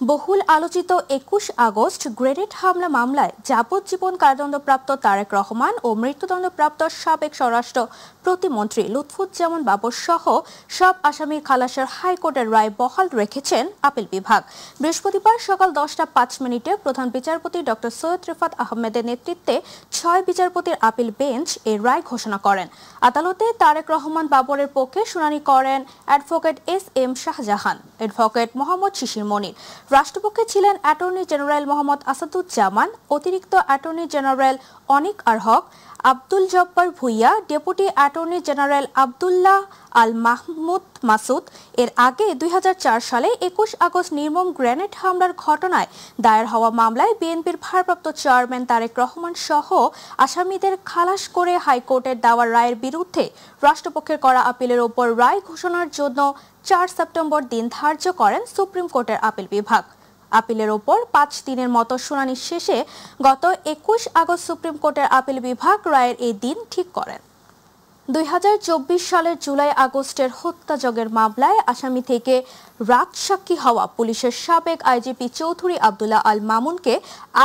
বহুল আলোচিত ২১ August grenade হামলা মামলায় যাবজ্জীবন কারাদণ্ডপ্রাপ্ত তারেক রহমান ও মৃত্যুদণ্ডপ্রাপ্ত সাবেক স্বরাষ্ট্র প্রতিমন্ত্রী লুৎফুজ্জামান বাবর সহ সব আসামির খালাসের হাইকোর্টের রায় বহাল রেখেছেন আপিল বিভাগ। বৃহস্পতিবার সকাল 10:05 প্রধান বিচারপতি ডক্টর সৈয়দ রিফাত আহমেদের নেতৃত্বে ৬ বিচারপতির আপিল বেঞ্চ এই রায় ঘোষণা করেন। আদালতে তারেক রহমান বাবরের পক্ষে শুনানি করেন advocate S M. Shahjahan, advocate Mohammad Shishir Monir. রাষ্ট্রপক্ষে ছিলেন অ্যাটর্নি জেনারেল মোহাম্মদ আসাদুজ্জামান, অতিরিক্ত attorney general Anik R Haque, Abdul Jabbar Bhuiyan, deputy attorney general Abdullah Al Mahmud Masud. এর আগে ২০০৪ সালে ২১ আগস্ট নির্মম গ্রেনেড হামলার ঘটনায় দায়ের হওয়া মামলায় বিএনপির ভারপ্রাপ্ত চেয়ারম্যান তারেক রহমান সহ আসামিদের খালাস করে হাইকোর্টের দেওয়া রায়ের বিরুদ্ধে রাষ্ট্রপক্ষের করা আপিলের ওপর রায় ঘোষণার জন্য ৪ সেপ্টেম্বর দিন ধার্য করেন সুপ্রিম কোর্টের আপিল বিভাগ। আপিলের ওপর ৫ দিনের মতো শুনানি শেষে গত ২১ আগস্ট সুপ্রিম কোর্টের আপিল বিভাগ রায়ের এই দিন ঠিক করেন। ২০২৪ সালের জুলাই আগস্টের হত্যাযজ্ঞের মামলায় আসামি থেকে রাজসাক্ষী হওয়া পুলিশের সাবেক আইজিপি চৌধুরী আবদুল্লাহ আল মামুনকে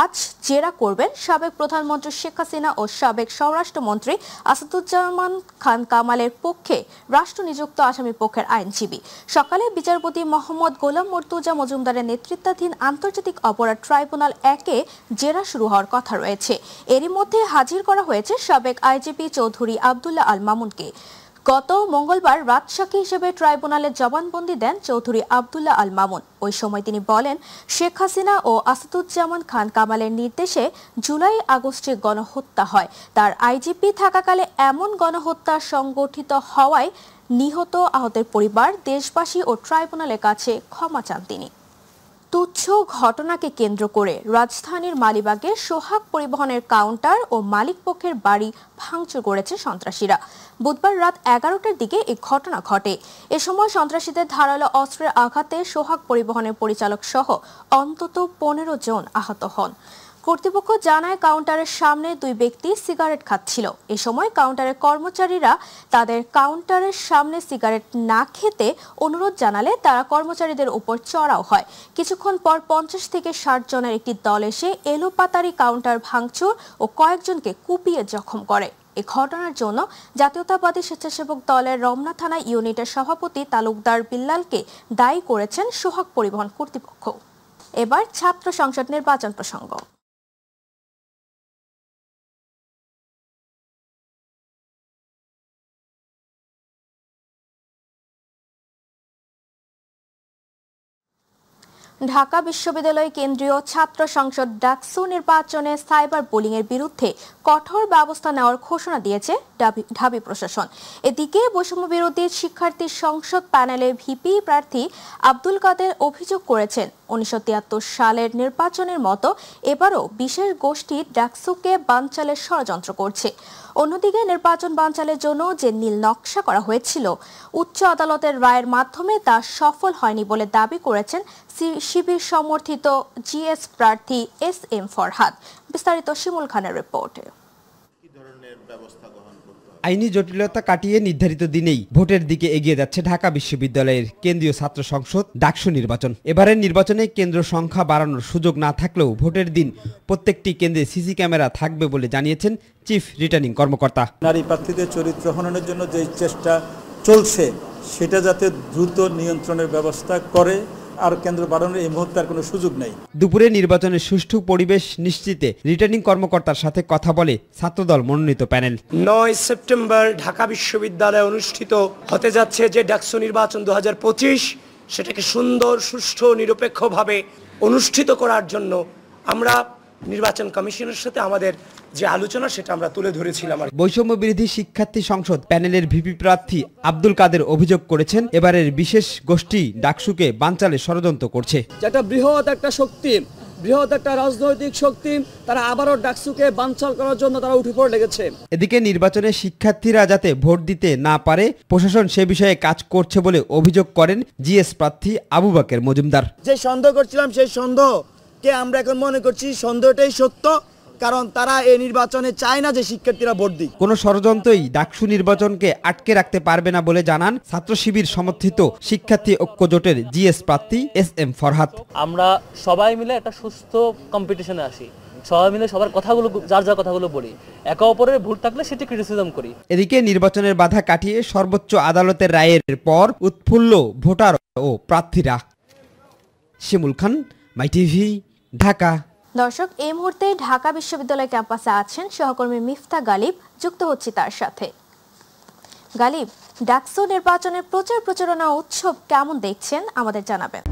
আজ জেরা করবেন সাবেক প্রধানমন্ত্রী শেখ হাসিনা ও সাবেক স্বরাষ্ট্রমন্ত্রী আসাদুজ্জামান খান কামালের পক্ষে রাষ্ট্রনিযুক্ত আসামি পক্ষের আইনজীবী। সকালে বিচারপতি মোহাম্মদ গোলাম মর্তুজা মজুমদারের নেতৃত্বাধীন আন্তর্জাতিক অপরাধ ট্রাইব্যুনাল ১-এ জেরা শুরু হওয়ার কথা রয়েছে। এরই মধ্যে হাজির করা হয়েছে সাবেক আইজিপি চৌধুরী আবদুল্লাহ আল মামুনকে। গত মঙ্গলবার রাজসাক্ষী হিসেবে ট্রাইব্যুনালে জবানবন্দি দেন চৌধুরী আবদুল্লাহ আল মামুন। ওই সময় তিনি বলেন, শেখ হাসিনা ও আসাদুজ্জামান খান কামালের নির্দেশে জুলাই আগস্টে গণহত্যা হয়। তার আইজিপি থাকাকালে এমন গণহত্যা সংগঠিত হওয়ায় নিহত আহতের পরিবার, দেশবাসী ও ট্রাইব্যুনালের কাছে ক্ষমা চান তিনি। তুচ্ছ ঘটনাকে কেন্দ্র করে রাজধানীর মালিবাগে সোহাগ পরিবহনের কাউন্টার ও মালিকপক্ষের বাড়ি ভাঙচুর করেছে সন্ত্রাসীরা। বুধবার রাত ১১টার দিকে এই ঘটনা ঘটে। এ সময় সন্ত্রাসীদের ধারালো অস্ত্রের আঘাতে সোহাগ পরিবহনের পরিচালক সহ অন্তত ১৫ জন আহত হন। কর্তৃপক্ষ জানায়, কাউন্টারের সামনে ২ ব্যক্তি সিগারেট খাচ্ছিল। এ সময় কাউন্টারের কর্মচারীরা তাদের কাউন্টারের সামনে সিগারেট না খেতে অনুরোধ জানালে তারা কর্মচারীদের উপর চড়াও হয়। কিছুক্ষণ পর ৫০ থেকে ৬০ জনের একটি দল এসে এলোপাতাড়ি কাউন্টার ভাঙচুর ও কয়েকজনকে কুপিয়ে জখম করে। এ ঘটনার জন্য জাতীয়তাবাদী স্বেচ্ছাসেবক দলের রমনা থানা ইউনিটের সভাপতি তালুকদার বিল্লালকে দায়ী করেছেন সোহাগ পরিবহন কর্তৃপক্ষ। এবার ছাত্র সংসদ নির্বাচন প্রসঙ্গ। ঢাকা বিশ্ববিদ্যালয় কেন্দ্রীয় ছাত্র সংসদ ডাকসু নির্বাচনে সাইবার বুলিংয়ের বিরুদ্ধে কঠোর ব্যবস্থা নেওয়ার ঘোষণা দিয়েছে ঢাবি প্রশাসন। এদিকে বৈষম্য বিরোধী শিক্ষার্থী সংসদ প্যানেলে ভিপি প্রার্থী আব্দুল কাদের অভিযোগ করেছেন, ১৯৭৩ সালের নির্বাচনের মতো এবারও বিশেষ গোষ্ঠী ডাকসুকে বানচালের ষড়যন্ত্র করছে। অন্যদিকে নির্বাচন বানচালের জন্য যে নীল নকশা করা হয়েছিল, উচ্চ আদালতের রায়ের মাধ্যমে তা সফল হয়নি বলে দাবি করেছেন শিবির সমর্থিত জিএস প্রার্থী এস.এম. ফরহাদ। বিস্তারিত শিমুল খানের রিপোর্টে। আইনি জটিলতা কাটিয়ে নির্ধারিত দিনেই ভোটের দিকে এগিয়ে যাচ্ছে ঢাকা বিশ্ববিদ্যালয়ের কেন্দ্রীয় ছাত্র সংসদ ডাকসু নির্বাচন। এবারের নির্বাচনে কেন্দ্র সংখ্যা বাড়ানোর সুযোগ না থাকলেও ভোটের দিন প্রত্যেকটি কেন্দ্রে সিসি ক্যামেরা থাকবে বলে জানিয়েছেন চিফ রিটার্নিং কর্মকর্তা। নারী প্রার্থীদের চরিত্র হননের জন্য যে চেষ্টা চলছে সেটা যাতে দ্রুত নিয়ন্ত্রণের ব্যবস্থা করে, আর কেন্দ্র বাড়ানোর এই মুহূর্তে আর কোনো সুযোগ নেই। দুপুরে নির্বাচনের সুষ্ঠু পরিবেশ নিশ্চিতে রিটার্নিং কর্মকর্তার সাথে কথা বলে ছাত্রদল মনোনীত প্যানেল। ৯ সেপ্টেম্বর ঢাকা বিশ্ববিদ্যালয়ে অনুষ্ঠিত হতে যাচ্ছে যে ডাকসু নির্বাচন ২০২৫, সেটাকে সুন্দর, সুষ্ঠু, নিরপেক্ষভাবে অনুষ্ঠিত করার জন্য আমরা নির্বাচন কমিশনের সাথে আমাদের যে আলোচনা সেটা আমরা তুলে ধরেছিলাম। বৈষম্য বিরোধী শিক্ষার্থী সংসদ প্যানেলের ভিপি প্রার্থী আব্দুল কাদের অভিযোগ করেছেন, এবারের বিশেষ গোষ্ঠী ডাকসুকে বানচালে ষড়যন্ত্র করছে। যেটা বৃহৎ একটা শক্তি, বৃহৎ একটা রাজনৈতিক শক্তি, তারা আবারও ডাকসুকে বানচাল করার জন্য তারা উঠে পড়ে লেগেছে। এদিকে নির্বাচনে শিক্ষার্থীরা যাতে ভোট দিতে না পারে প্রশাসন সে বিষয়ে কাজ করছে বলে অভিযোগ করেন জিএস প্রার্থী আবু বাকের মজুমদার। যে সন্দেহ করছিলাম সেই সন্দেহকে আমরা এখন মনে করছি সন্দেহটাই সত্য, কারণ তারা এই নির্বাচনে চায় না যে শিক্ষার্থীরা ভোট দিক। কোনো ষড়যন্ত্রই ডাকসু নির্বাচনকে আটকে রাখতে পারবে না বলে জানান ছাত্র শিবির সমর্থিত শিক্ষার্থী ঐক্য জোটের জিএস প্রার্থী SM ফরহাদ। আমরা সবাই মিলে একটা সুস্থ কম্পিটিশনে আসি, সবাই মিলে সবার কথাগুলো যার যার কথাগুলো বলি, একে অপরের ভুল থাকলে সেটি ক্রিটিসিজম করি। এদিকে নির্বাচনের বাধা কাটিয়ে সর্বোচ্চ আদালতের রায়ের পর উৎফুল্ল ভোটার ও প্রার্থীরা। শিমুল খান, মাই টিভি, ঢাকা। দর্শক, এই মুহূর্তে ঢাকা বিশ্ববিদ্যালয় ক্যাম্পাসে আছেন সহকর্মী মিফতা গালিব, যুক্ত হচ্ছি তার সাথে। গালিব, ডাকসু নির্বাচনের প্রচারণা উৎসব কেমন দেখছেন আমাদের জানাবেন।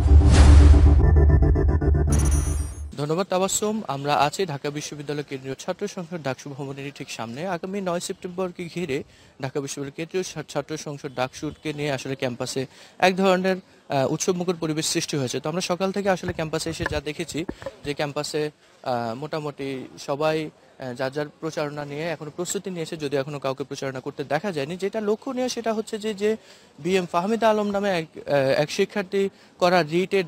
ধন্যবাদ তাবাসসুম। আমরা আছি ঢাকা বিশ্ববিদ্যালয় কেন্দ্রীয় ছাত্র সংসদ ডাকসু ভবনের ঠিক সামনে। আগামী 9 সেপ্টেম্বরকে ঘিরে ঢাকা বিশ্ববিদ্যালয় কেন্দ্রীয় ছাত্র সংসদ ডাকসুকে নিয়ে আসলে ক্যাম্পাসে এক ধরনের উৎসবমুখর পরিবেশ সৃষ্টি হয়েছে। তো আমরা সকাল থেকে আসলে ক্যাম্পাসে এসে যা দেখেছি যে ক্যাম্পাসে মোটামুটি সবাই যার যার প্রচারণা নিয়ে এখনো প্রস্তুতি নিয়েছে, যদিও এখনো কাউকে প্রচারণা করতে দেখা যায়নি। যেটা লক্ষণীয় সেটা হচ্ছে যে BM ফাহমিদা আলম নামে এক শিক্ষার্থী করা রিটে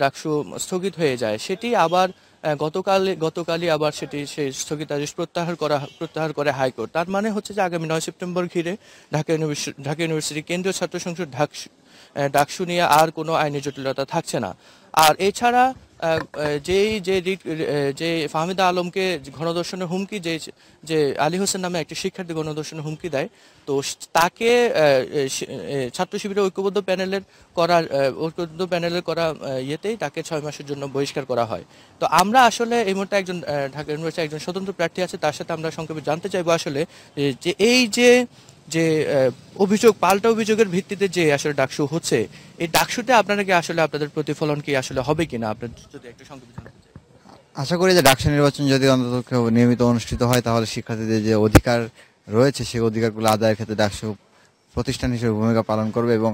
ডাকসু স্থগিত হয়ে যায়, সেটি আবার গতকালই আবার সেই স্থগিতাদেশ প্রত্যাহার করে হাইকোর্ট। তার মানে হচ্ছে যে আগামী 9 সেপ্টেম্বর ঘিরে ঢাকা ইউনিভার্সিটি কেন্দ্রীয় ছাত্র সংসদ ডাকসু নিয়ে আর কোনো আইনি জটিলতা থাকছে না। আর এছাড়া যে ফাহমিদা আলমকে গণধর্ষণের হুমকি যে আলী হোসেন নামে একটি শিক্ষার্থী গণধর্ষণের হুমকি দেয়, তো তাকে ছাত্র শিবিরের ঐক্যবদ্ধ প্যানেলের করা ইয়েতেই তাকে 6 মাসের জন্য বহিষ্কার করা হয়। তো আমরা আসলে এই মুহূর্তে একজন ঢাকা ইউনিভার্সিটির একজন স্বতন্ত্র প্রার্থী আছে, তার সাথে আমরা সংক্ষেপে জানতে চাইবো আসলে যে এই যে অভিযোগ, পাল্টা অভিযোগের ভিত্তিতে যে আসলে ডাকসু হচ্ছে, এই ডাকসুতে আপনারা কি আসলে আপনাদের প্রতিফলন কি আসলে হবে কিনা, আপনার যদি একটু সংক্ষেপে জানাতে চাই। আশা করি যে ডাকসু নির্বাচন যদি অন্তত নিয়মিত অনুষ্ঠিত হয় তাহলে শিক্ষার্থীদের যে অধিকার রয়েছে সেই অধিকারগুলো আদায়ের ক্ষেত্রে ডাকসু প্রতিষ্ঠান হিসেবে ভূমিকা পালন করবে, এবং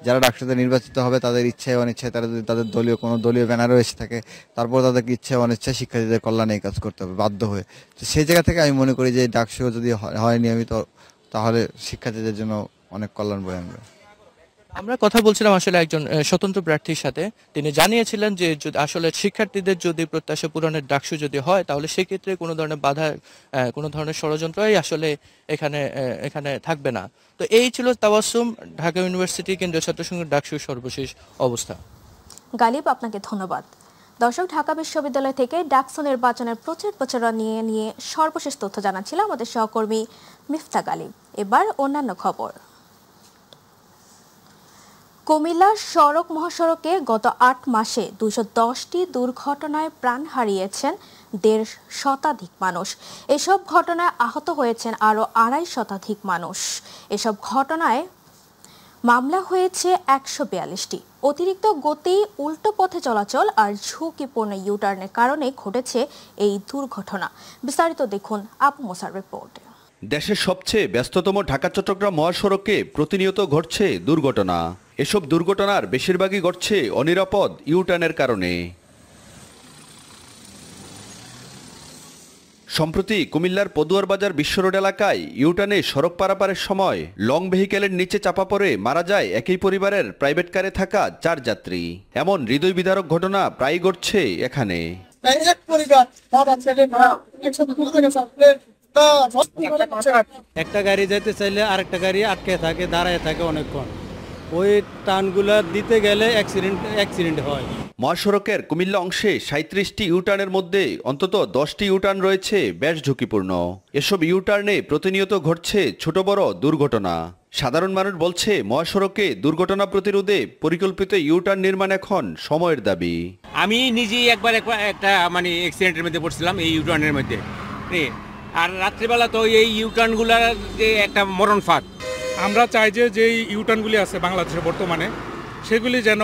যারা ডাকসুতে নির্বাচিত হবে তাদের ইচ্ছায় অনিচ্ছায় তারা যদি তাদের কোনো দলীয় ব্যানারও এসে থাকে, তারপর তাদেরকে ইচ্ছায় অনিচ্ছায় শিক্ষার্থীদের কল্যাণে কাজ করতে হবে বাধ্য হয়ে। তো সেই জায়গা থেকে আমি মনে করি যে ডাকসু যদি হয় নিয়মিত তাহলে শিক্ষার্থীদের জন্য অনেক কল্যাণ বয়ে আনবে। আমরা কথা বলছিলাম আসলে একজন স্বতন্ত্র প্রার্থীর সাথে, তিনি জানিয়েছিলেন যে আসলে শিক্ষার্থীদের যদি প্রত্যাশা পূরণের ডাকসু যদি হয় তাহলে সেক্ষেত্রে কোনো ধরনের বাধা, কোনো ধরনের ষড়যন্ত্রই আসলে এখানে থাকবে না। তো এই ছিল তাবাসসুম, ঢাকা ইউনিভার্সিটি কেন্দ্রীয় ছাত্র সংসদ ডাকসুর সর্বশেষ অবস্থা। গালিব, আপনাকে ধন্যবাদ। দর্শক, ঢাকা বিশ্ববিদ্যালয় থেকে ডাকসু নির্বাচনের প্রচারণা নিয়ে সর্বশেষ তথ্য জানাচ্ছিল আমাদের সহকর্মী মিফতা গালিব। এবার অন্যান্য খবর। কুমিল্লা সড়ক মহাসড়কে গত 8 মাসে 210টি দুর্ঘটনায় প্রাণ হারিয়েছেন 1.5 শতাধিক মানুষ। এসব ঘটনায় আহত হয়েছেন আরও 2.5 শতাধিক মানুষ। এসব ঘটনায় মামলা হয়েছে 142টি। অতিরিক্ত গতি, উল্টো পথে চলাচল আর ঝুঁকিপূর্ণ ইউটার্নের কারণে ঘটেছে এই দুর্ঘটনা। বিস্তারিত দেখুন আবু মোসার রিপোর্ট। দেশের সবচেয়ে ব্যস্ততম ঢাকা চট্টগ্রাম মহাসড়কে প্রতিনিয়ত ঘটছে দুর্ঘটনা। এসব দুর্ঘটনার বেশিরভাগই ঘটছে অনিরাপদ ইউটার্নের কারণে। সম্প্রতি কুমিল্লার পদুয়ার বাজার বিশ্ব রোড এলাকায় ইউটার্নে সড়ক পারাপারের সময় লং ভেহিকেলের নিচে চাপা পড়ে মারা যায় একই পরিবারের প্রাইভেট কারে থাকা 4 যাত্রী। এমন হৃদয় বিদারক ঘটনা প্রায় ঘটছে এখানে। একটা গাড়ি যেতে চাইলে আরেকটা গাড়ি আটকে থাকে, দাঁড়ায় থাকে অনেকক্ষণ। ওই টানগুলা দিতে গেলে অ্যাক্সিডেন্ট হয়। মহাসড়কের কুমিল্লা অংশে 37টি ইউটার্নের মধ্যে অন্তত 10টি ইউটার্ন রয়েছে বেশ ঝুঁকিপূর্ণ। এসব ইউটার্নে প্রতিনিয়ত ঘটছে ছোট বড় দুর্ঘটনা। সাধারণ মানুষ বলছে মহাসড়কে দুর্ঘটনা প্রতিরোধে পরিকল্পিত ইউটার্ন নির্মাণ এখন সময়ের দাবি। আমি নিজেই একবার একটা অ্যাক্সিডেন্টের মধ্যে পড়ছিলাম এই ইউটার্নের মধ্যে। আর রাত্রিবেলা তো এই ইউটার্নগুলার যে একটা মরণ ফাঁদ। আমরা চাই যে ইউটার্নগুলি আছে বাংলাদেশে বর্তমানে, সেগুলি যেন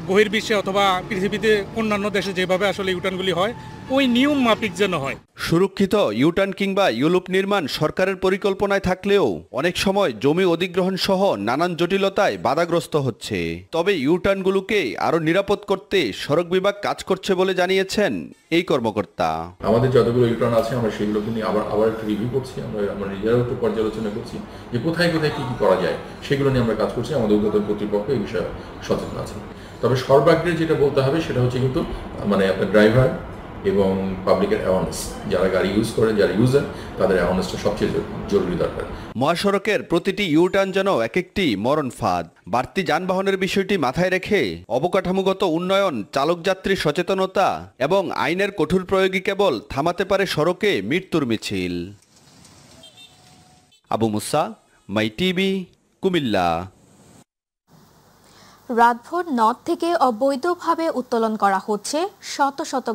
বহির্বিশ্বে অথবা পৃথিবীতে অন্যান্য দেশে যেভাবে আসলে ইউটার্নগুলি হয় ওই নিয়ম মাফিক যেন হয়। সুরক্ষিত ইউটার্ন কিংবা ইউলুপ নির্মাণ সরকারের পরিকল্পনায় থাকলেও অনেক সময় জমি অধিগ্রহণ সহ নানান জটিলতায় বাধাগ্রস্ত হচ্ছে। তবে ইউটার্নগুলোকে আরো নিরাপদ করতে সড়ক বিভাগ কাজ করছে বলে জানিয়েছেন এই কর্মকর্তা। আমাদের যতগুলো ইউটার্ন আছে আমরা সেগুলোকে নিয়ে আবার একটু রিভিউ করছি, আমরা নিজেরাও একটু পর্যালোচনা করছি যে কোথায় কি করা যায়, সেগুলো নিয়ে আমরা কাজ করছি। আমাদের উদ্যোতন কর্তৃপক্ষ এই বিষয়ে সচেতন আছে। তবে সর্বাগ্রে যেটা বলতে হবে সেটা হচ্ছে কিন্তু আপনার ড্রাইভার এবং পাবলিকের অ্যাওয়ারনেস, যারা গাড়ি ইউজ করে, যারা ইউজার, তাদের অ্যাওয়ারনেসটা সবচেয়ে জরুরি দরকার। মহাসড়কের প্রতিটি ইউটার্ন যেন এক একটি মরণ ফাঁদ। বাড়তি যানবাহনের বিষয়টি মাথায় রেখে অবকাঠামোগত উন্নয়ন, চালক যাত্রী সচেতনতা এবং আইনের কঠোর প্রয়োগই কেবল থামাতে পারে সড়কে মৃত্যুর মিছিল। আবু মুসা, মাই টিভি, কুমিল্লা। রাতভর নদ থেকে অবৈধভাবে উত্তোলন করা হচ্ছে শত শত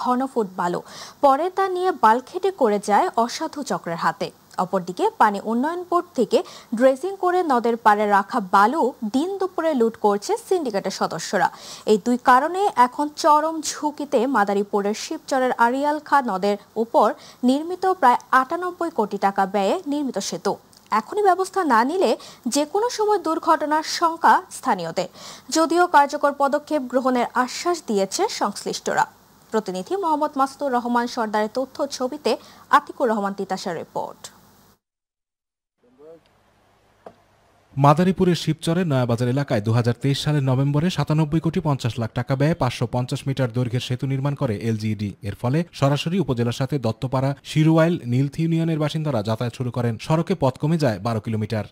ঘনফুট বালু। পরে তা নিয়ে বালখেটে করে যায় অসাধু চক্রের হাতে। অপরদিকে পানি উন্নয়ন বোর্ড থেকে ড্রেজিং করে নদের পাড়ে রাখা বালু দিন দুপুরে লুট করছে সিন্ডিকেটের সদস্যরা। এই দুই কারণে এখন চরম ঝুঁকিতে মাদারীপুরের শিবচরের আড়িয়াল খাঁ নদের উপর নির্মিত প্রায় 98 কোটি টাকা ব্যয়ে নির্মিত সেতু। এখনই ব্যবস্থা না নিলে যে কোনো সময় দুর্ঘটনার শঙ্কা স্থানীয়দের। যদিও কার্যকর পদক্ষেপ গ্রহণের আশ্বাস দিয়েছে সংশ্লিষ্টরা। প্রতিনিধি মোহাম্মদ মাসুদুর রহমান সর্দারের তথ্য ছবিতে আতিকুর রহমান তিতাসের রিপোর্ট। মাদারীপুরের শিবচরের নয়াবাজার এলাকায় 2023 সালের নভেম্বরে 97 কোটি 50 লাখ টাকা ব্যয়ে 550 মিটার দৈর্ঘ্যের সেতু নির্মাণ করে এলজিইডি। এর ফলে সরাসরি উপজেলার সাথে দত্তপাড়া, শিরুয়াইল, নীলথি ইউনিয়নের বাসিন্দারা যাতায়াত শুরু করেন। সড়কে পথ কমে যায় 12 কিলোমিটার।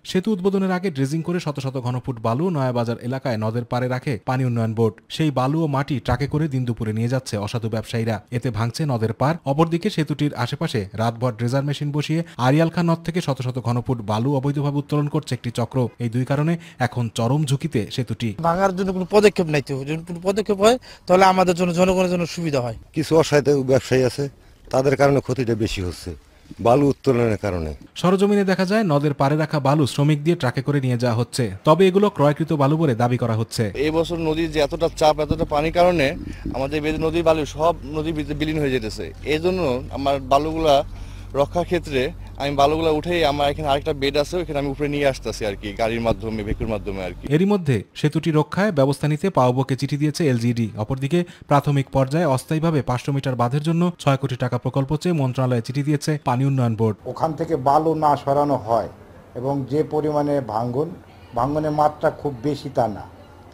সেতু উদ্বোধনের আগে ড্রেজিং করে শত শত ঘনফুট বালু নয়াবাজার এলাকায় নদের পাড়ে রাখে পানি উন্নয়ন বোর্ড। সেই বালু ও মাটি ট্রাকে করে দিন দুপুরে নিয়ে যাচ্ছে অসাধু ব্যবসায়ীরা। এতে ভাঙছে নদের পাড়। অপরদিকে সেতুটির আশেপাশে রাতভর ড্রেজার মেশিন বসিয়ে আড়িয়াল খাঁ নদ থেকে শত শত ঘনফুট বালু অবৈধভাবে উত্তোলন করছে একটি চক্র। এই দুই কারণে এখন চরম ঝুঁকিতে সেতুটি। ভাঙার জন্য কোনো পদক্ষেপ নাই, তো যদি কোনো পদক্ষেপ হয় তাহলে আমাদের জন্য, জনগণের জন্য সুবিধা হয়। কিছু অসাধু ব্যবসায়ী আছে, তাদের কারণে ক্ষতিটা বেশি হচ্ছে বালু উত্তোলনের কারণে। সরজমিনে দেখা যায় নদের পাড়ে রাখা বালু শ্রমিক দিয়ে ট্রাকে করে নিয়ে যাওয়া হচ্ছে। তবে এগুলো ক্রয়কৃত বালু বলে দাবি করা হচ্ছে। এই বছর নদীর যে এতটা চাপ, এতটা পানির কারণে আমাদের নদীর বালু সব নদীর ভিতরে বিলীন হয়ে যেতেছে। এই জন্য আমার বালুগুলা রক্ষার ক্ষেত্রে আমি বালুগুলা উঠে আমার এখানে আরেকটা বেড আছে, ওখানে আমি উপরে নিয়ে আসতেছি আর কি, গাড়ির মাধ্যমে, ভেহিকুর মাধ্যমে আর কি। এরই মধ্যে সেতুটি রক্ষায় ব্যবস্থা নিতে পাওবকে চিঠি দিয়েছে এলজিইডি। অপরদিকে প্রাথমিক পর্যায়ে অস্থায়ীভাবে 500 মিটার বাঁধের জন্য 6 কোটি টাকা প্রকল্প চেয়ে মন্ত্রণালয়ে চিঠি দিয়েছে পানি উন্নয়ন বোর্ড। ওখান থেকে বালু না সরানো হয় এবং যে পরিমাণে ভাঙ্গনের মাত্রা খুব বেশি তা না,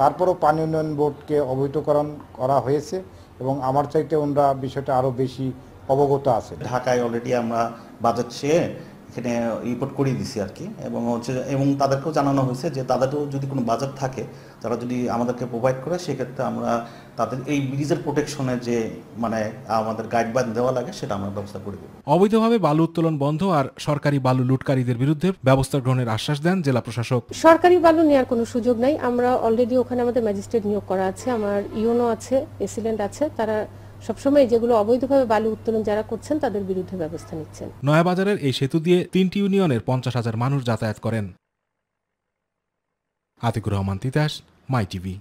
তারপরও পানি উন্নয়ন বোর্ডকে অবহিতকরণ করা হয়েছে এবং আমার চাইতে ওনারা বিষয়টা আরও বেশি অবগত আছে। ঢাকায় অলরেডি আমরা বাজেট চেয়ে এখানে রিপোর্ট করিয়ে দিছি আর কি, এবং এবং তাদেরকেও জানানো হয়েছে যে তাদেরও যদি কোনো বাজেট থাকে, তারা যদি আমাদেরকে প্রোভাইড করে, সেক্ষেত্রে আমরা তাদের এই ব্রিজের প্রোটেকশনের যে আমাদের গাইডলাইন দেওয়া লাগে সেটা আমরা ব্যবস্থা করে দেব। অবৈধভাবে বালু উত্তোলন বন্ধ আর সরকারি বালু লুটকারীদের বিরুদ্ধে ব্যবস্থা গ্রহণের আশ্বাস দেন জেলা প্রশাসক। সরকারি বালু নেওয়ার কোনো সুযোগ নাই। আমরা অলরেডি ওখানে আমাদের ম্যাজিস্ট্রেট নিয়োগ করা আছে, আমার ইউনো আছে, এসিলেন্ট আছে, তারা সবসময় যেগুলো অবৈধভাবে বালু উত্তোলন যারা করছেন তাদের বিরুদ্ধে ব্যবস্থা নিচ্ছেন। নয়াবাজারের এই সেতু দিয়ে 3টি ইউনিয়নের 50,000 মানুষ যাতায়াত করেন। আতিকুর রহমান তিতাস, মাই টিভি।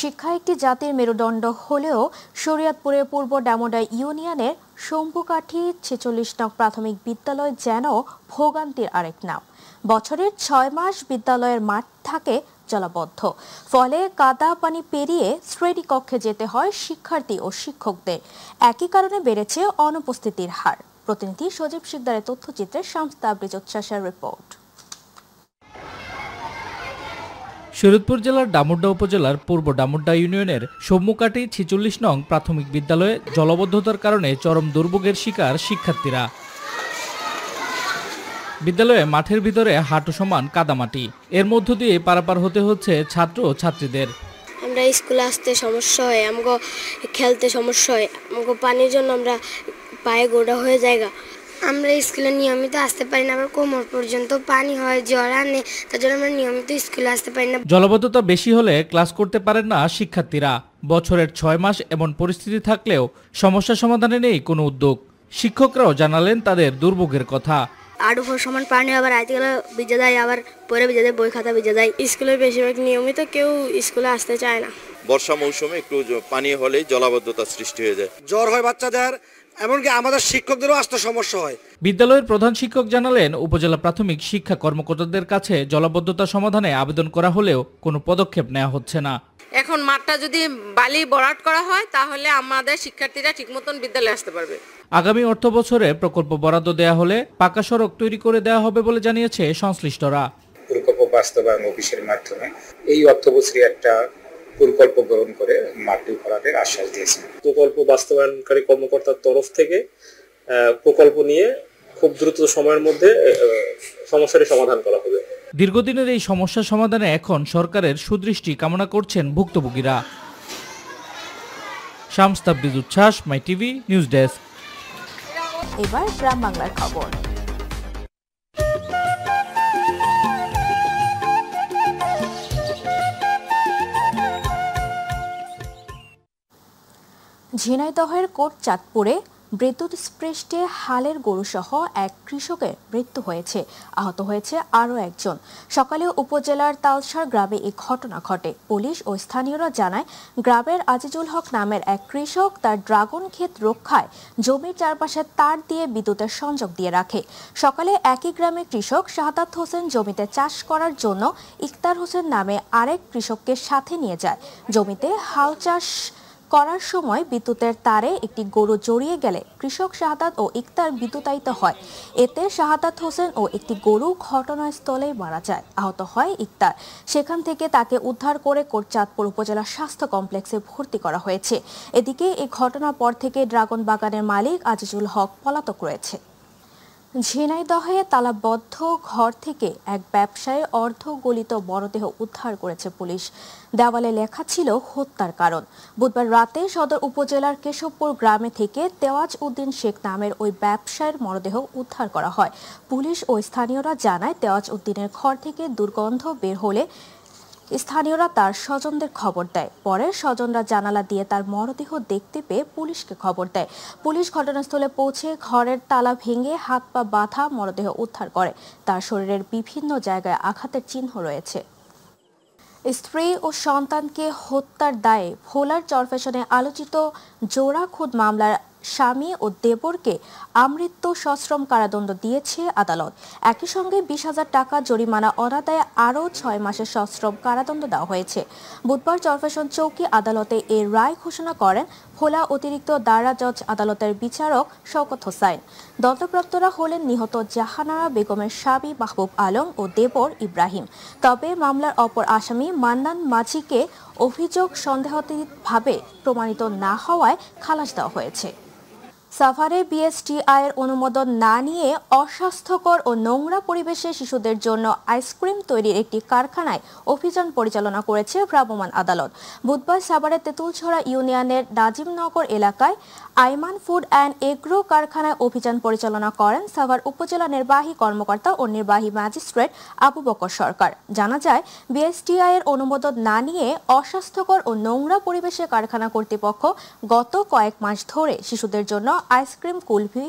শিক্ষা একটি জাতির মেরুদণ্ড হলেও শরীয়তপুরের পূর্ব ডামোডা ইউনিয়নের শম্ভুকাঠি 46 নং প্রাথমিক বিদ্যালয় যেন ভোগান্তির আরেক নাম। বছরের 6 মাস বিদ্যালয়ের মাঠ থাকে জলাবদ্ধ, ফলে কাদা পানি পেরিয়ে শ্রেণী কক্ষে যেতে হয় শিক্ষার্থী ও শিক্ষকদের। একই কারণে বেড়েছে অনুপস্থিতির হার। প্রতিনিধি সজীব শিকদারের তথ্যচিত্রে শামস তাবরিজ উচ্ছ্বাসের রিপোর্ট। শরীয়তপুর জেলার ডামুড্ডা উপজেলার পূর্ব ডামুড্ডা ইউনিয়নের শম্ভুকাঠি 46 নং প্রাথমিক বিদ্যালয়ে জলাবদ্ধতার কারণে চরম দুর্ভোগের শিকার শিক্ষার্থীরা। বিদ্যালয়ে মাঠের ভিতরে হাঁটু সমান কাদামাটি, এর মধ্য দিয়ে পারাপার হতে হচ্ছে ছাত্র ও ছাত্রীদের। আমরা স্কুলে আসতে সমস্যা হয়, আমাকে খেলতে সমস্যা হয়, আমাকে পানির জন্য আমরা পায়ে গোড়া হয়ে জায়গা। আমরা স্কুলে নিয়মিত আসতে পারি না, আবার কোমর পর্যন্ত পানি হয়, জ্বর আনে, তার জন্য আমরা নিয়মিত স্কুলে আসতে পারি না। জলাবদ্ধতা বেশি হলে ক্লাস করতে পারেন না শিক্ষার্থীরা। বছরের 6 মাস এমন পরিস্থিতি থাকলেও সমস্যা সমাধানে নেই কোনো উদ্যোগ। শিক্ষকরাও জানালেন তাদের দুর্ভোগের কথা। আড়ু সমান পানি আবার আইতে গেলে ভিজে যায়, আবার পরে ভিজে যায়, বই খাতা ভিজে যায়। স্কুলের বেশিরভাগ নিয়মিত কেউ স্কুলে আসতে চায় না। বর্ষা মৌসুমে একটু পানি হলেই জলাবদ্ধতা সৃষ্টি হয়ে যায়, জ্বর হয় বাচ্চাদের, এমনকি আমাদের শিক্ষকদেরও আসতে সমস্যা হয়। বিদ্যালয়ের প্রধান শিক্ষক জানালেন, উপজেলা প্রাথমিক শিক্ষা কর্মকর্তাদের কাছে জলাবদ্ধতা সমাধানে আবেদন করা হলেও কোনো পদক্ষেপ নেওয়া হচ্ছে না। এখন মাঠটা যদি বালি ভরাট করা হয় তাহলে আমাদের শিক্ষার্থীরা ঠিকমতন বিদ্যালয়ে আসতে পারবে। আগামী অর্থ বছরে প্রকল্প বরাদ্দ দেয়া হলে পাকা সড়ক তৈরি করে দেওয়া হবে বলে জানিয়েছে সংশ্লিষ্টরা। প্রকল্প বাস্তবায়ন অফিসের মাধ্যমে এই অর্থ বছরে একটা প্রকল্প গ্রহণ করে মাটি ভরাটের আশ্বাস দিয়েছেন। প্রকল্প বাস্তবায়নকারী কর্মকর্তার তরফ থেকে প্রকল্প নিয়ে খুব দ্রুত সময়ের মধ্যে সমস্যাটি সমাধান করা হবে। দীর্ঘদিনের এই সমস্যা সমাধানে এখন সরকারের সুদৃষ্টি কামনা করছেন ভুক্তভোগীরা। শামস তাবরিজ উচ্ছ্বাস, মাই টিভি নিউজ ডেস্ক। এবার গ্রাম বাংলার খবর। ঝিনাইদহের কোটচাঁদপুরে বিদ্যুৎস্পৃষ্টে হালের গরুসহ এক কৃষকের মৃত্যু হয়েছে, আহত হয়েছে আরও একজন। সকালে উপজেলার তালসার গ্রামে এই ঘটনা ঘটে। পুলিশ ও স্থানীয়রা জানায়, গ্রামের আজিজুল হক নামের এক কৃষক তার ড্রাগন ক্ষেত রক্ষায় জমির চারপাশে তার দিয়ে বিদ্যুতের সংযোগ দিয়ে রাখে। সকালে একই গ্রামের কৃষক শাহাদাত হোসেন জমিতে চাষ করার জন্য ইকতার হোসেন নামে আরেক কৃষককে সাথে নিয়ে যায়। জমিতে হাল চাষ করার সময় বিদ্যুতের তারে একটি গরু জড়িয়ে গেলে কৃষক শাহাদাত ও ইকতার বিদ্যুতায়িত হয়। এতে শাহাদাত হোসেন ও একটি গরু ঘটনাস্থলেই মারা যায়। আহত হয় ইকতার। সেখান থেকে তাকে উদ্ধার করে কোটচাঁদপুর উপজেলা স্বাস্থ্য কমপ্লেক্সে ভর্তি করা হয়েছে। এদিকে এই ঘটনার পর থেকে ড্রাগন বাগানের মালিক আজিজুল হক পলাতক রয়েছে। ঝিনাইদহে তালাবদ্ধ ঘর থেকে এক ব্যবসায়ীর অর্ধগলিত মরদেহ উদ্ধার করেছে পুলিশ। দেওয়ালে লেখা ছিল হত্যার কারণ। বুধবার রাতে সদর উপজেলার কেশবপুর গ্রামে থেকে তেওয়াজ উদ্দিন শেখ নামের ওই ব্যবসায়ীর মরদেহ উদ্ধার করা হয়। পুলিশ ও স্থানীয়রা জানায়, তেওয়াজ উদ্দিনের ঘর থেকে দুর্গন্ধ বের হলে স্থানীয়রা তার স্বজনদের খবর দেয়। পরে স্বজনরা জানালা দিয়ে তার মরদেহ দেখতে পেয়ে পুলিশকে খবর দেয়। পুলিশ ঘটনাস্থলে পৌঁছে ঘরের তালা ভেঙে হাত পা বাঁধা মরদেহ উদ্ধার করে। তার শরীরের বিভিন্ন জায়গায় আঘাতের চিহ্ন রয়েছে। স্ত্রী ও সন্তানকে হত্যার দায়ে ভোলার চরফ্যাশনে আলোচিত জোড়া খুন মামলার স্বামী ও দেবরকে আমৃত্যু সশ্রম কারাদণ্ড দিয়েছে আদালত। একই সঙ্গে 20,000 টাকা জরিমানা অনাদায়ে আরও 6 মাসের সশ্রম কারাদণ্ড দেওয়া হয়েছে। বুধবার চরফ্যাশন চৌকি আদালতে এর রায় ঘোষণা করেন ভোলা অতিরিক্ত দায়রা জজ আদালতের বিচারক শওকত হোসাইন। দণ্ডপ্রাপ্তরা হলেন নিহত জাহানারা বেগমের স্বামী মাহবুব আলম ও দেবর ইব্রাহিম। তবে মামলার অপর আসামি মান্নান মাঝিকে অভিযোগ সন্দেহাতীতভাবে প্রমাণিত না হওয়ায় খালাস দেওয়া হয়েছে। সাভারে বিএসটিআই-এর অনুমোদন না নিয়ে অস্বাস্থ্যকর ও নোংরা পরিবেশে শিশুদের জন্য আইসক্রিম তৈরির একটি কারখানায় অভিযান পরিচালনা করেছে ভ্রাম্যমাণ আদালত। বুধবার সাভারের তেঁতুলছড়া ইউনিয়নের নাজিমনগর এলাকায় আইমান ফুড অ্যান্ড এগ্রো কারখানায় অভিযান পরিচালনা করেন সাভার উপজেলা নির্বাহী কর্মকর্তা ও নির্বাহী ম্যাজিস্ট্রেট আবু বকর সরকার। জানা যায়, বিএসটিআই-এর অনুমোদন না নিয়ে অস্বাস্থ্যকর ও নোংরা পরিবেশে কারখানা কর্তৃপক্ষ গত কয়েক মাস ধরে শিশুদের জন্য আইসক্রিম কুলফি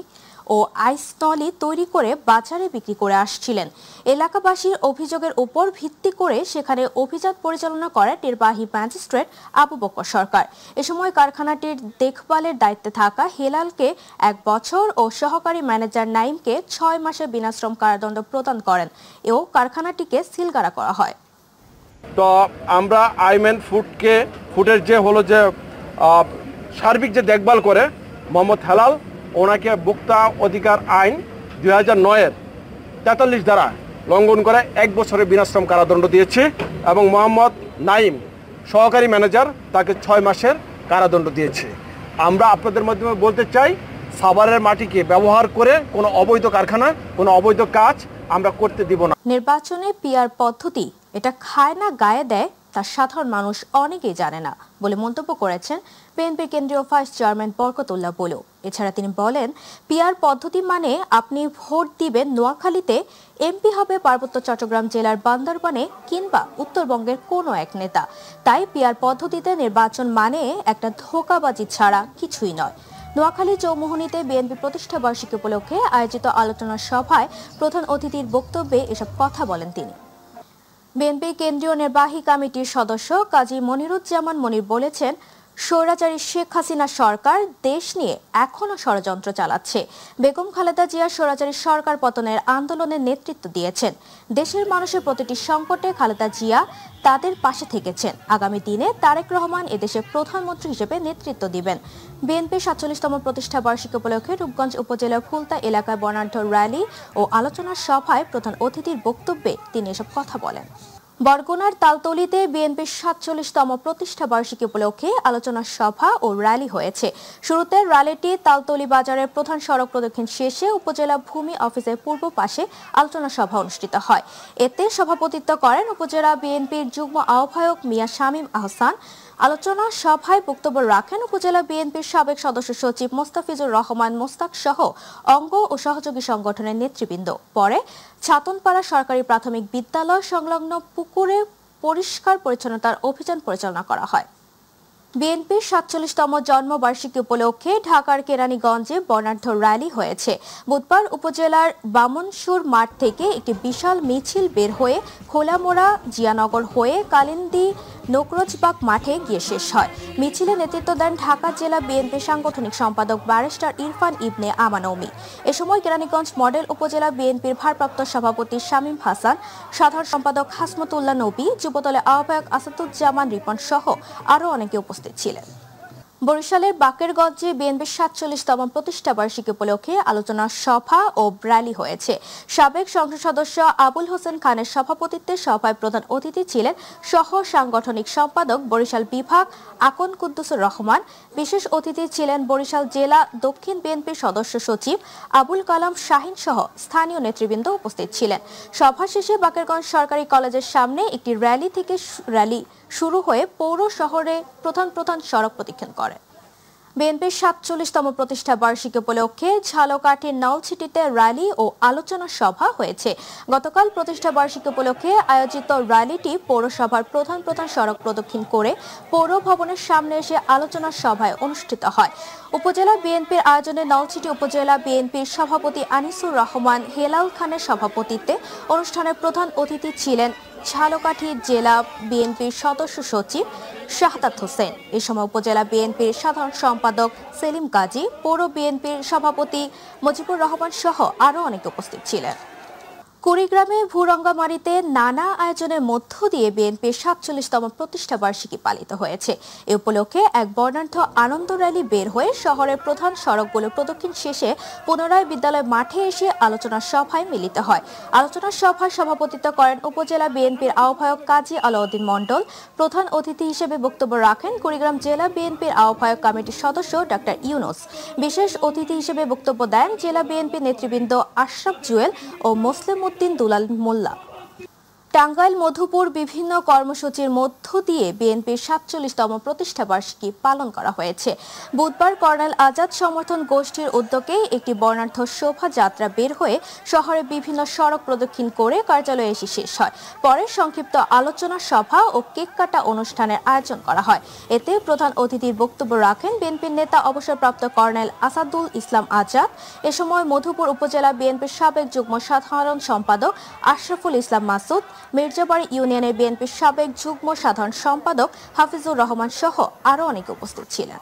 ও আইসনলি তৈরি করে বাজারে বিক্রি করে আসছিলেন। এলাকাবাসীর অভিযোগের উপর ভিত্তি করে সেখানে অভিযান পরিচালনা করেন নির্বাহী ম্যাজিস্ট্রেট আবু বকর সরকার। এ সময় কারখানাটির দেখভালের দায়িত্বে থাকা হেলালকে 1 বছর ও সহকারী ম্যানেজার নাইমকে 6 মাসের বিনাশ্রম কারাদণ্ড প্রদান করেন ও কারখানাটিকে সিলগালা করা হয়। তো আমরা আইম্যান ফুডের যে হলো যে সার্বিক যে দেখভাল করে মোহাম্মদ হেলাল, ওনাকে ভোক্তা অধিকার আইন 2009-এর 43 ধারা লঙ্ঘন করে 1 বছরের বিনাশ্রম কারাদণ্ড দিয়েছে এবং মোহাম্মদ নাইম সহকারী ম্যানেজার তাকে 6 মাসের কারাদণ্ড দিয়েছে। আমরা আপনাদের মাধ্যমে বলতে চাই, সাভারের মাটিকে ব্যবহার করে কোনো অবৈধ কারখানা, কোনো অবৈধ কাজ আমরা করতে দিব না। নির্বাচনে পিআর পদ্ধতি এটা খায় না গায়ে দেয় তা সাধারণ মানুষ অনেকেই জানে না বলে মন্তব্য করেছেন বিএনপির কেন্দ্রীয় ভাইস চেয়ারম্যান বরকতুল্লাহ বুলু। এছাড়া তিনি বলেন, পিআর পদ্ধতি মানে আপনি ভোট দিবেন নোয়াখালীতে, এমপি হবে পার্বত্য চট্টগ্রাম জেলার বান্দরবানে কিংবা উত্তরবঙ্গের কোনো এক নেতা। তাই পিআর পদ্ধতিতে নির্বাচন মানে একটা ধোঁকাবাজি ছাড়া কিছুই নয়। নোয়াখালী চৌমুহনীতে বিএনপি প্রতিষ্ঠা বার্ষিকী উপলক্ষে আয়োজিত আলোচনা সভায় প্রধান অতিথির বক্তব্যে এসব কথা বলেন তিনি। বিএনপি কেন্দ্রীয় নির্বাহী কমিটির সদস্য কাজী মনিরুজ্জামান মনির বলেছেন, স্বৈরাচারী শেখ হাসিনা সরকার দেশ নিয়ে এখনো ষড়যন্ত্র চালাচ্ছে। বেগম খালেদা জিয়া স্বৈরাচারী সরকার পতনের আন্দোলনের নেতৃত্ব দিয়েছেন। দেশের মানুষের প্রতিটি সংকটে খালেদা জিয়া তাদের পাশে থেকেছেন। আগামী দিনে তারেক রহমান এদেশের প্রধানমন্ত্রী হিসেবে নেতৃত্ব দিবেন। বিএনপির ৪৭তম প্রতিষ্ঠা বার্ষিকী উপলক্ষে রূপগঞ্জ উপজেলার ফুলতা এলাকায় বর্ণাঢ্য র্যালি ও আলোচনা সভায় প্রধান অতিথির বক্তব্যে তিনি এসব কথা বলেন। বরগুনার তালতলীতে বিএনপির ৪৭তম প্রতিষ্ঠা বার্ষিকী উপলক্ষে আলোচনা সভা ও র্যালি হয়েছে। শুরুতে র্যালিটি তালতলী বাজারের প্রধান সড়ক প্রদক্ষিণ শেষে উপজেলা ভূমি অফিসের পূর্ব পাশে আলোচনা সভা অনুষ্ঠিত হয়। এতে সভাপতিত্ব করেন উপজেলা বিএনপির যুগ্ম আহ্বায়ক মিয়া শামীম আহসান। আলোচনা সভায় বক্তব্য রাখেন উপজেলা বিএনপির সাবেক সদস্য সচিব মোস্তাফিজুর রহমান মোস্তাক সহ অঙ্গ ও সহযোগী সংগঠনের নেতৃবৃন্দ। পরে ছাতনপাড়া সরকারি প্রাথমিক বিদ্যালয় সংলগ্ন পুকুরে পরিষ্কার পরিচ্ছন্নতার অভিযান পরিচালনা করা হয়। বিএনপির ৪৭তম জন্মবার্ষিকী উপলক্ষে ঢাকার কেরানীগঞ্জে বর্ণাঢ্য র্যালি হয়েছে। বুধবার উপজেলার বামনসুর মাঠ থেকে একটি বিশাল মিছিল বের হয়ে খোলামোড়া জিয়ানগর হয়ে কালিন্দী নকরজবাগ মাঠে গিয়ে শেষ হয়। মিছিলে নেতৃত্ব দেন ঢাকা জেলা বিএনপির সাংগঠনিক সম্পাদক ব্যারিস্টার ইরফান ইবনে আমানৌমি। এ সময় কেরানীগঞ্জ মডেল উপজেলা বিএনপির ভারপ্রাপ্ত সভাপতি শামীম হাসান, সাধারণ সম্পাদক হাসমতুল্লাহ নবী, যুবদলের আহ্বায়ক আসাদুজ্জামান রিপন সহ আরও অনেকে উপস্থিত ছিলেন। বরিশালের বাকেরগঞ্জে বিএনপির ৪৭তম প্রতিষ্ঠা বার্ষিকী উপলক্ষে আলোচনা সভা ও র্যালি হয়েছে। সাবেক সংসদ সদস্য আবুল হোসেন খানের সভাপতিত্বে সভায় প্রধান অতিথি ছিলেন সহ সাংগঠনিক সম্পাদক বরিশাল বিভাগ আকন কুদ্দুসুর রহমান। বিশেষ অতিথি ছিলেন বরিশাল জেলা দক্ষিণ বিএনপির সদস্য সচিব আবুল কালাম শাহিন সহ স্থানীয় নেতৃবৃন্দ উপস্থিত ছিলেন। সভা শেষে বাকেরগঞ্জ সরকারি কলেজের সামনে একটি র্যালি শুরু হয়ে পৌর শহরে প্রধান সড়ক প্রদক্ষিণ করে। বিএনপির ৪৭তম প্রতিষ্ঠা বার্ষিকী উপলক্ষে ঝালকাঠির নলছিটিতে র্যালি ও আলোচনা সভা হয়েছে। গতকাল প্রতিষ্ঠা বার্ষিকী উপলক্ষে আয়োজিত র্যালিটি পৌরসভার প্রধান সড়ক প্রদক্ষিণ করে পৌর ভবনের সামনে এসে আলোচনা সভায় অনুষ্ঠিত হয়। উপজেলা বিএনপির আয়োজনে নলছিটি উপজেলা বিএনপির সভাপতি আনিসুর রহমান হেলাল খানের সভাপতিত্বে অনুষ্ঠানের প্রধান অতিথি ছিলেন ঝালকাঠি জেলা বিএনপির সদস্য সচিব শাহাদাত হোসেন। এ সময় উপজেলা বিএনপির সাধারণ সম্পাদক সেলিম গাজী, পৌর বিএনপির সভাপতি মুজিবুর রহমান সহ আরও অনেকে উপস্থিত ছিলেন। কুড়িগ্রামে ভুরঙ্গামারীতে নানা আয়োজনের মধ্য দিয়ে বিএনপির ৪৭তম প্রতিষ্ঠা বার্ষিকী পালিত হয়েছে। এ উপলক্ষে এক বর্ণাঢ্য আনন্দ র্যালি বের হয়ে শহরের প্রধান সড়কগুলো প্রদক্ষিণ শেষে পুনরায় বিদ্যালয় মাঠে এসে আলোচনা সভায় মিলিত হয়। আলোচনা সভায় সভাপতিত্ব করেন উপজেলা বিএনপির আহ্বায়ক কাজী আলাউদ্দিন মণ্ডল। প্রধান অতিথি হিসেবে বক্তব্য রাখেন কুড়িগ্রাম জেলা বিএনপির আহ্বায়ক কমিটির সদস্য ডাক্তার ইউনুস। বিশেষ অতিথি হিসেবে বক্তব্য দেন জেলা বিএনপি নেতৃবৃন্দ আশরাফ জুয়েল ও মুসলিম দুলাল মোল্লা। টাঙ্গাইল মধুপুর বিভিন্ন কর্মসূচির মধ্য দিয়ে বিএনপির ৪৭তম প্রতিষ্ঠা বার্ষিকী পালন করা হয়েছে। বুধবার কর্নেল আজাদ সমর্থন গোষ্ঠীর উদ্যোগে একটি বর্ণাঢ্য শোভাযাত্রা বের হয়ে শহরে বিভিন্ন সড়ক প্রদক্ষিণ করে কার্যালয়ে এসে শেষ হয়। পরে সংক্ষিপ্ত আলোচনা সভা ও কেক কাটা অনুষ্ঠানের আয়োজন করা হয়। এতে প্রধান অতিথির বক্তব্য রাখেন বিএনপির নেতা অবসরপ্রাপ্ত কর্নেল আসাদুল ইসলাম আজাদ। এ সময় মধুপুর উপজেলা বিএনপির সাবেক যুগ্ম সাধারণ সম্পাদক আশরাফুল ইসলাম মাসুদ, মির্জাবাড়ি ইউনিয়নের বিএনপির সাবেক যুগ্ম সাধারণ সম্পাদক হাফিজুর রহমান সহ আরও অনেকে উপস্থিত ছিলেন।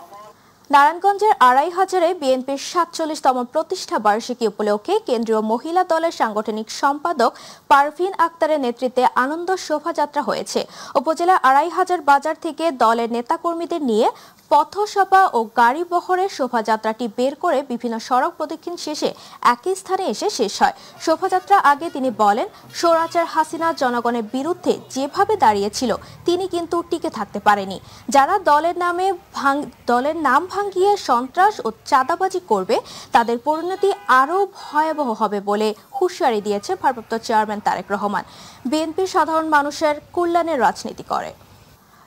নারায়ণগঞ্জের আড়াইহাজারে বিএনপির ৪৭তম প্রতিষ্ঠা বার্ষিকী উপলক্ষে কেন্দ্রীয় মহিলা দলের সাংগঠনিক সম্পাদক পারভিন আক্তারের নেতৃত্বে আনন্দ শোভাযাত্রা হয়েছে। উপজেলার আড়াইহাজার বাজার থেকে দলের নেতাকর্মীদের নিয়ে পথসভা ও গাড়ি বহরের শোভাযাত্রাটি বের করে বিভিন্ন সড়ক প্রদক্ষিণ শেষে একই স্থানে এসে শেষ হয়। শোভাযাত্রা আগে তিনি বলেন, স্বৈরাচার হাসিনা জনগণের বিরুদ্ধে যেভাবে দাঁড়িয়েছিল তিনি কিন্তু টিকে থাকতে পারেনি। যারা দলের নাম ভাঙিয়ে সন্ত্রাস ও চাঁদাবাজি করবে তাদের পরিণতি আরও ভয়াবহ হবে বলে হুঁশিয়ারি দিয়েছে ভারপ্রাপ্ত চেয়ারম্যান তারেক রহমান। বিএনপি সাধারণ মানুষের কল্যাণের রাজনীতি করে।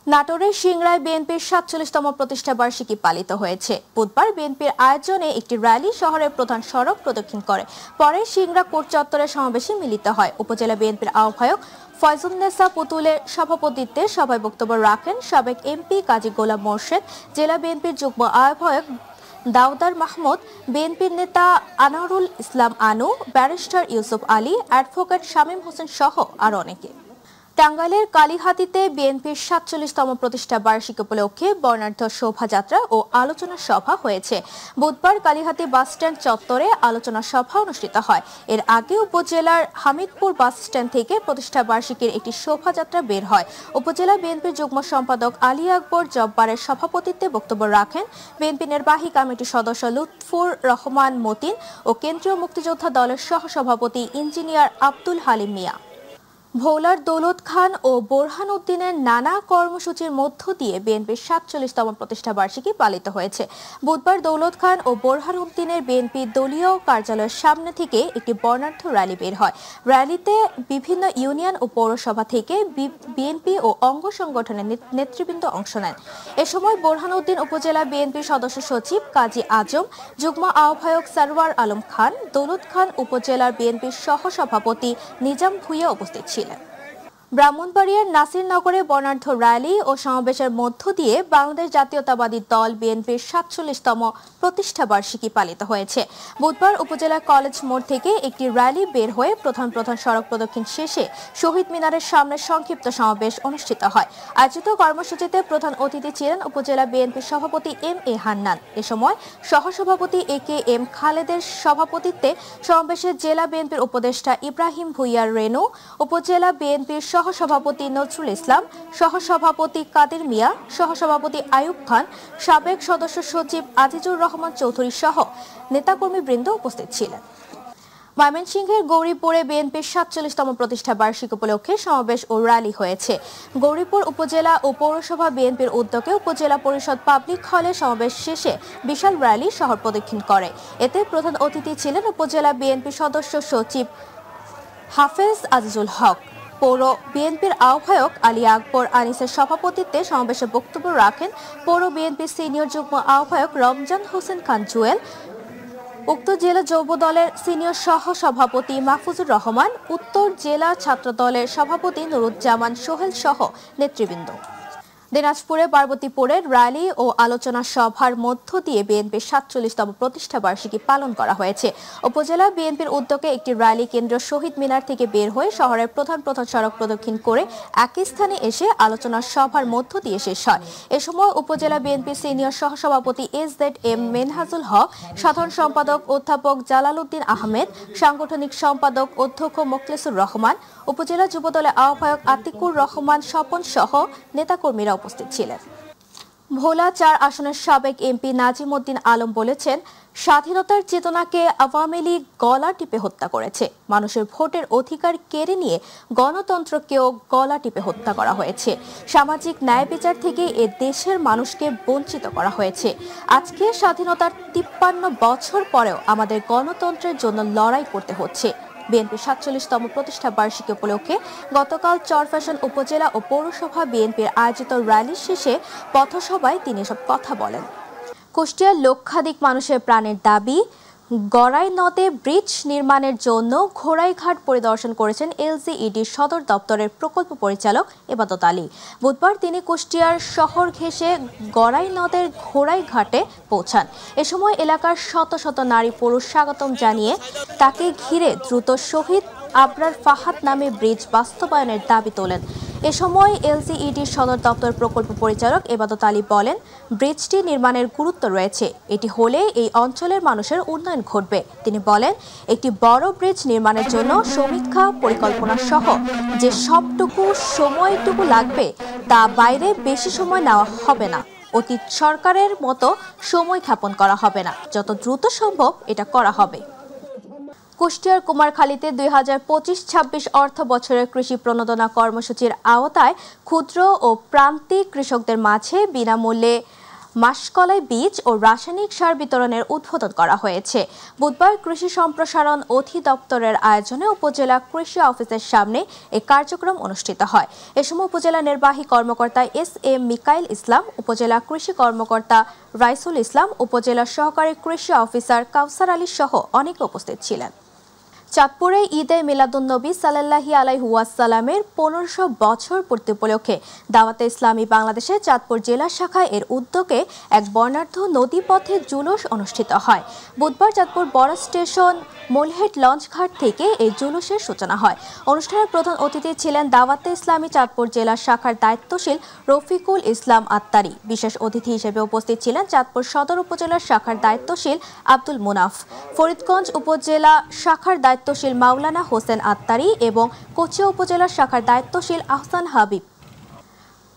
নাটোরের সিংড়ায় বিএনপির ৪৭তম প্রতিষ্ঠা বার্ষিকী পালিত হয়েছে। বুধবার বিএনপির আয়োজনে একটি র্যালি শহরের প্রধান সড়ক প্রদক্ষিণ করে। পরে সিংড়া কোর্ট চত্বরে সমাবেশে মিলিত হয়। উপজেলা বিএনপির আহ্বায়ক ফয়জুন্নেসা পুতুলের সভাপতিত্বে সভায় বক্তব্য রাখেন সাবেক এমপি কাজী গোলাম মোর্শেদ, জেলা বিএনপির যুগ্ম আহ্বায়ক দাউদার মাহমুদ, বিএনপির নেতা আনোয়ারুল ইসলাম আনু, ব্যারিস্টার ইউসুফ আলী, অ্যাডভোকেট শামীম হোসেন সহ আরও অনেকে। টাঙ্গাইলের কালীহাতিতে বিএনপির ৪৭তম প্রতিষ্ঠা বার্ষিকী উপলক্ষে বর্ণাঢ্য শোভাযাত্রা ও আলোচনা সভা হয়েছে। বুধবার কালীহাতি বাসস্ট্যান্ড চত্বরে আলোচনা সভা অনুষ্ঠিত হয়। এর আগে উপজেলার হামিদপুর বাসস্ট্যান্ড থেকে প্রতিষ্ঠা বার্ষিকীর একটি শোভাযাত্রা বের হয়। উপজেলা বিএনপির যুগ্ম সম্পাদক আলী আকবর জব্বারের সভাপতিত্বে বক্তব্য রাখেন বিএনপি নির্বাহী কমিটির সদস্য লুৎফুর রহমান মতিন ও কেন্দ্রীয় মুক্তিযোদ্ধা দলের সহসভাপতি ইঞ্জিনিয়ার আব্দুল হালিম মিয়া। ভোলার দৌলত খান ও বোরহান উদ্দিনের নানা কর্মসূচির মধ্য দিয়ে বিএনপির ৪৭তম প্রতিষ্ঠা বার্ষিকী পালিত হয়েছে। বুধবার দৌলত খান ও বোরহান উদ্দিনের বিএনপি দলীয় কার্যালয়ের সামনে থেকে একটি বর্ণাঢ্য র্যালি বের হয়। র্যালিতে বিভিন্ন ইউনিয়ন ও পৌরসভা থেকে বিএনপি ও অঙ্গ সংগঠনের নেতৃবৃন্দ অংশ নেন। এ সময় বোরহান উদ্দিন উপজেলা বিএনপির সদস্য সচিব কাজী আজম, যুগ্ম আহ্বায়ক সরওয়ার আলম খান, দৌলত খান উপজেলার বিএনপির সহসভাপতি নিজাম ভুঁইয়া উপস্থিত ছিলেন। ব্রাহ্মণবাড়িয়ার নাসিরনগরে বর্ণাঢ্য র্যালি ও সমাবেশের মধ্য দিয়ে বাংলাদেশ জাতীয়তাবাদী দল বিএনপির ৪৭তম প্রতিষ্ঠা বার্ষিকী পালিত হয়েছে। বুধবার উপজেলা কলেজ মোড় থেকে একটি র্যালি বের হয়ে প্রধান সড়ক প্রদক্ষিণ শেষে শহীদ মিনারের সামনে সংক্ষিপ্ত সমাবেশ অনুষ্ঠিত হয়। আয়োজিত কর্মসূচিতে প্রধান অতিথি ছিলেন উপজেলা বিএনপির সভাপতি এম এ হান্নান। এ সময় সহসভাপতি এ কে এম খালেদের সভাপতিত্বে সমাবেশে জেলা বিএনপির উপদেষ্টা ইব্রাহিম ভুঁইয়া রেনু, উপজেলা বিএনপির সহসভাপতি নজরুল ইসলাম, সহসভাপতি কাদের মিয়া, সহসভাপতি আয়ুব খান, সাবেক সদস্য সচিব আজিজুর রহমান চৌধুরী সহ নেতাকর্মীবৃন্দ উপস্থিত ছিলেন। ময়মনসিংহের গৌরীপুরে বিএনপির ৪৭তম প্রতিষ্ঠা বার্ষিকী উপলক্ষে সমাবেশ ও র্যালি হয়েছে। গৌরীপুর উপজেলা ও পৌরসভা বিএনপির উদ্যোগে উপজেলা পরিষদ পাবলিক হলে সমাবেশ শেষে বিশাল র্যালি শহর প্রদক্ষিণ করে। এতে প্রধান অতিথি ছিলেন উপজেলা বিএনপির সদস্য সচিব হাফেজ আজিজুল হক। পৌর বিএনপির আহ্বায়ক আলী আকবর আনিসের সভাপতিত্বে সমাবেশে বক্তব্য রাখেন পৌর বিএনপির সিনিয়র যুগ্ম আহ্বায়ক রমজান হোসেন খান জুয়েল, উক্ত জেলা যুব দলের সিনিয়র সহ সভাপতি মাহফুজুর রহমান, উত্তর জেলা ছাত্র দলের সভাপতি নুরুজ্জামান সোহেল সহ নেতৃবৃন্দ। দিনাজপুরে পার্বতীপুরের র্যালি ও আলোচনা সভার মধ্য দিয়ে বিএনপির ৪৭তম প্রতিষ্ঠা বার্ষিকী পালন করা হয়েছে। উপজেলা বিএনপির উদ্যোগে একটি র্যালি কেন্দ্রীয় শহীদ মিনার থেকে বের হয়ে শহরের প্রধান সড়ক প্রদক্ষিণ করে একই স্থানে এসে আলোচনা সভার মধ্য দিয়ে শেষ হয়। এ সময় উপজেলা বিএনপির সিনিয়র সহসভাপতি SZM মেনহাজুল হক, সাধারণ সম্পাদক অধ্যাপক জালাল উদ্দিন আহমেদ, সাংগঠনিক সম্পাদক অধ্যক্ষ মোখলেসুর রহমান, উপজেলা যুবদলের আহ্বায়ক আতিকুর রহমান স্বপন সহ নেতাকর্মীরা উপস্থিত ছিলেন। ভোলা ৪ আসনের সাবেক এমপি নাজিম উদ্দিন আলম বলেছেন, স্বাধীনতার চেতনাকে আওয়ামী লীগ গলা টিপে হত্যা করেছে। মানুষের ভোটের অধিকার কেড়ে নিয়ে গণতন্ত্রকেও গলা টিপে হত্যা করা হয়েছে। সামাজিক ন্যায় বিচার থেকে এ দেশের মানুষকে বঞ্চিত করা হয়েছে। আজকে স্বাধীনতার ৫৩ বছর পরেও আমাদের গণতন্ত্রের জন্য লড়াই করতে হচ্ছে। বিএনপির ৪৭তম প্রতিষ্ঠা বার্ষিকী উপলক্ষে গতকাল চরফ্যাশন উপজেলা ও পৌরসভা বিএনপির আয়োজিত র্যালি শেষে পথসভায় তিনি এসব কথা বলেন। কুষ্টিয়ার লক্ষাধিক মানুষের প্রাণের দাবি, গড়াই নদে ব্রিজ নির্মাণের জন্য ঘোড়াইঘাট পরিদর্শন করেছেন LGEDর সদর দপ্তরের প্রকল্প পরিচালক এবাদত আলী। বুধবার তিনি কুষ্টিয়ার শহর ঘেঁষে গড়াই নদের ঘোড়াইঘাটে পৌঁছান। এ সময় এলাকার শত শত নারী পুরুষ স্বাগতম জানিয়ে তাকে ঘিরে দ্রুত শহীদ আবরার ফাহাদ নামে ব্রিজ বাস্তবায়নের দাবি তোলেন। এ সময় LGEDর সদর দপ্তর প্রকল্প পরিচালক এবাদত আলী বলেন, ব্রিজটি নির্মাণের গুরুত্ব রয়েছে। এটি হলে এই অঞ্চলের মানুষের উন্নয়ন ঘটবে। তিনি বলেন, একটি বড় ব্রিজ নির্মাণের জন্য সমীক্ষা, পরিকল্পনা সহ যে সবটুকু সময়টুকু লাগবে তা বাইরে বেশি সময় নেওয়া হবে না। অতীত সরকারের মতো সময় ক্ষেপণ করা হবে না। যত দ্রুত সম্ভব এটা করা হবে। কুষ্টিয়ার কুমারখালীতে ২০২৫-২৬ অর্থ বছরের কৃষি প্রণোদনা কর্মসূচির আওতায় ক্ষুদ্র ও প্রান্তিক কৃষকদের মাঝে বিনামূল্যে মাসকলাই বীজ ও রাসায়নিক সার বিতরণের উদ্বোধন করা হয়েছে। বুধবার কৃষি সম্প্রসারণ অধিদপ্তরের আয়োজনে উপজেলা কৃষি অফিসের সামনে এই কার্যক্রম অনুষ্ঠিত হয়। এ সময় উপজেলা নির্বাহী কর্মকর্তা SM মিকাইল ইসলাম, উপজেলা কৃষি কর্মকর্তা রাইসুল ইসলাম, উপজেলা সহকারী কৃষি অফিসার কাউসার আলী সহ অনেকে উপস্থিত ছিলেন। চাঁদপুরে ঈদে মিলাদুন্নবী সাল্লাল্লাহু আলাইহি ওয়াসাল্লামের ১৫০০ বছর পূর্তি উপলক্ষে দাওয়াতে ইসলামী বাংলাদেশের চাঁদপুর জেলা শাখায় এর উদ্যোগে এক বর্ণাঢ্য নদীপথে জুলুস অনুষ্ঠিত হয়। বুধবার চাঁদপুর বড় স্টেশন মোলহেড লঞ্চঘাট থেকে এই জুলুসের সূচনা হয়। অনুষ্ঠানের প্রধান অতিথি ছিলেন দাওয়াতে ইসলামী চাঁদপুর জেলা শাখার দায়িত্বশীল রফিকুল ইসলাম আত্তারি। বিশেষ অতিথি হিসেবে উপস্থিত ছিলেন চাঁদপুর সদর উপজেলার শাখার দায়িত্বশীল আব্দুল মুনাফ, ফরিদগঞ্জ উপজেলা শাখার দায়িত্বশীল মাওলানা হোসেন আত্তারি এবং কোচিয়া উপজেলা শাখার দায়িত্বশীল আহসান হাবিব।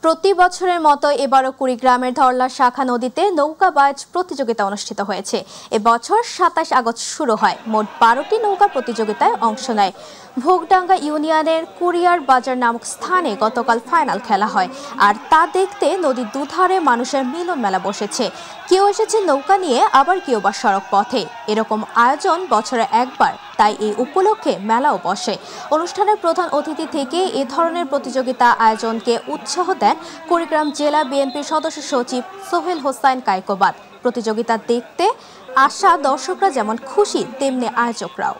প্রতি বছরের মতো এবারও কুড়িগ্রামের ধরলা শাখা নদীতে নৌকাবাজ প্রতিযোগিতা অনুষ্ঠিত হয়েছে। এবছর 27 আগস্ট শুরু হয়। মোট 12টি নৌকা প্রতিযোগিতায় অংশ নেয়। ভোগডাঙ্গা ইউনিয়নের কুরিয়ার বাজার নামক স্থানে গতকাল ফাইনাল খেলা হয়। আর তা দেখতে নদীর দুধারে মানুষের মিলন মেলা বসেছে। কেউ এসেছে নৌকা নিয়ে, আবার কেউ বা সড়ক পথে। এরকম আয়োজন বছরে একবার, তাই এই উপলক্ষে মেলাও বসে। অনুষ্ঠানের প্রধান অতিথি থেকে এ ধরনের প্রতিযোগিতা আয়োজনকে উৎসাহ দেন কুড়িগ্রাম জেলা বিএনপির সদস্য সচিব সোহেল হোসাইন কায়কোবাদ। প্রতিযোগিতা দেখতে আসা দর্শকরা যেমন খুশি, তেমনি আয়োজকরাও।